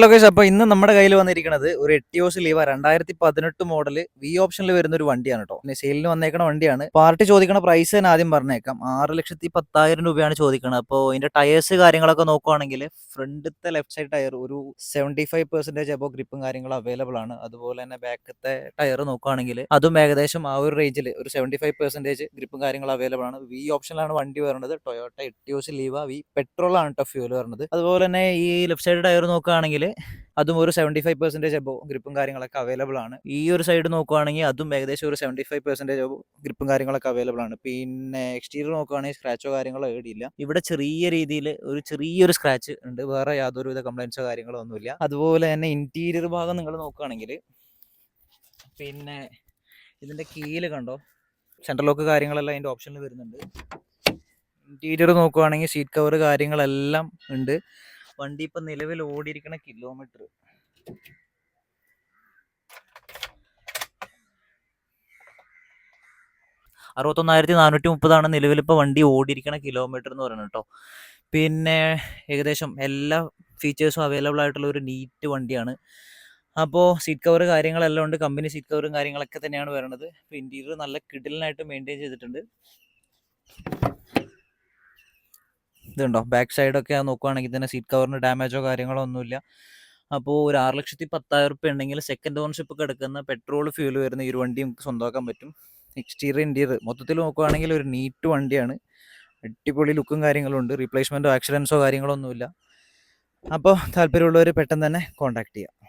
Location അപ്പോൾ ഇന്ന് നമ്മുടെ കയ്യിൽ വന്നിരിക്കുന്നത് ഒരു എട്ടിയോസ് ലീവ 2018 മോഡൽ വി ഓപ്ഷനിൽ വരുന്ന ഒരു വണ്ടിയാണ് കേട്ടോ. പിന്നെ സെയിലിന് വന്നേക്കണ വണ്ടിയാണ്. പാർട്ടി ചോദിക്കണ പ്രൈസ് തന്നെ ആദ്യം പറഞ്ഞേക്കാം. 6,10,000 രൂപയാണ് ചോദിക്കുന്നത്. അപ്പോൾ ഇതിന്റെ ടയേഴ്സ് കാര്യങ്ങളൊക്കെ നോക്കുവാണെങ്കിൽ ഫ്രണ്ടിലത്തെ ലെഫ്റ്റ് സൈഡ് ടയർ ഒരു 75% അപ്പോൾ ഗ്രിപ്പും കാര്യങ്ങളും അവൈലബിൾ ആണ്. അതുപോലെ തന്നെ ബാക്കത്തെ ടയർ നോക്കുകയാണെങ്കിൽ അതും ഏകദേശം ആ ഒരു റേഞ്ചിൽ ഒരു 75% ഗ്രിപ്പും കാര്യങ്ങളും അവൈലബിൾ ആണ്. വി ഓപ്ഷനിലാണ് വണ്ടി വരുന്നത്. ടൊയോട്ട എട്ടിയോസ് ലീവ വി പെട്രോൾ ആണ് കേട്ടോ ഫ്യൂൽ വരുന്നത്. അതുപോലെ തന്നെ ഈ ലെഫ്റ്റ് സൈഡ് ടയർ നോക്കുകയാണെങ്കിൽ അതും ഒരു 75% അബോ ഗ്രിപ്പും കാര്യങ്ങളൊക്കെ അവൈലബിൾ ആണ്. ഈ ഒരു സൈഡ് നോക്കുകയാണെങ്കിൽ അതും ഏകദേശം ഒരു 75% അബോ ഗ്രിപ്പും കാര്യങ്ങളൊക്കെ അവൈലബിൾ ആണ്. പിന്നെ എക്സ്റ്റീരിയർ നോക്കുകയാണെങ്കിൽ സ്ക്രാച്ചോ കാര്യങ്ങളോ ഏടിയില്ല. ഇവിടെ ചെറിയ രീതിയിൽ ചെറിയൊരു സ്ക്രാച്ച് ഉണ്ട്. വേറെ യാതൊരുവിധ കംപ്ലൈൻസോ കാര്യങ്ങളോ ഒന്നുമില്ല. അതുപോലെ തന്നെ ഇന്റീരിയർ ഭാഗം നിങ്ങൾ നോക്കുകയാണെങ്കിൽ പിന്നെ ഇതിന്റെ കീല് കണ്ടോ, സെൻട്രൽ ലോക്ക് കാര്യങ്ങളെല്ലാം അതിന്റെ ഓപ്ഷനിൽ വരുന്നുണ്ട്. ഇന്റീരിയർ നോക്കുകയാണെങ്കിൽ സീറ്റ് കവർ കാര്യങ്ങളെല്ലാം ഉണ്ട്. വണ്ടി ഇപ്പം നിലവിൽ ഓടിയിരിക്കുന്ന കിലോമീറ്റർ 61,430 നിലവിൽ ഇപ്പോൾ വണ്ടി ഓടിയിരിക്കുന്ന കിലോമീറ്റർ എന്ന് പറയുന്നത് കേട്ടോ. പിന്നെ ഏകദേശം എല്ലാ ഫീച്ചേഴ്സും അവൈലബിൾ ആയിട്ടുള്ള ഒരു നീറ്റ് വണ്ടിയാണ്. അപ്പോൾ സീറ്റ് കവർ കാര്യങ്ങളെല്ലാം ഉണ്ട്. കമ്പനി സീറ്റ് കവറും കാര്യങ്ങളൊക്കെ തന്നെയാണ് വരുന്നത്. ഇപ്പോൾ ഇന്റീരിയർ നല്ല കിഡിലിനായിട്ട് മെയിൻറ്റെയിൻ ചെയ്തിട്ടുണ്ട്. ഇതുണ്ടോ, ബാക്ക് സൈഡൊക്കെ നോക്കുകയാണെങ്കിൽ തന്നെ സീറ്റ് കവറിന് ഡാമേജോ കാര്യങ്ങളോ ഒന്നുമില്ല. അപ്പോൾ ഒരു 6,10,000 റുപ്യ ഉണ്ടെങ്കിൽ സെക്കൻഡ് ഓൺഷിപ്പ് കിടക്കുന്ന പെട്രോൾ ഫ്യൂൽ വരുന്ന ഈ ഒരു വണ്ടി നമുക്ക് സ്വന്തമാക്കാൻ പറ്റും. എക്സ്റ്റീരിയർ ഇന്റീരിയർ മൊത്തത്തിൽ നോക്കുകയാണെങ്കിൽ ഒരു നീറ്റ് വണ്ടിയാണ്. അടിപൊളി ലുക്കും കാര്യങ്ങളും ഉണ്ട്. റീപ്ലേസ്മെൻറ്റോ ആക്സിഡൻസോ കാര്യങ്ങളോ ഒന്നുമില്ല. അപ്പോൾ താല്പര്യമുള്ളവർ പെട്ടെന്ന് തന്നെ കോൺടാക്ട് ചെയ്യുക.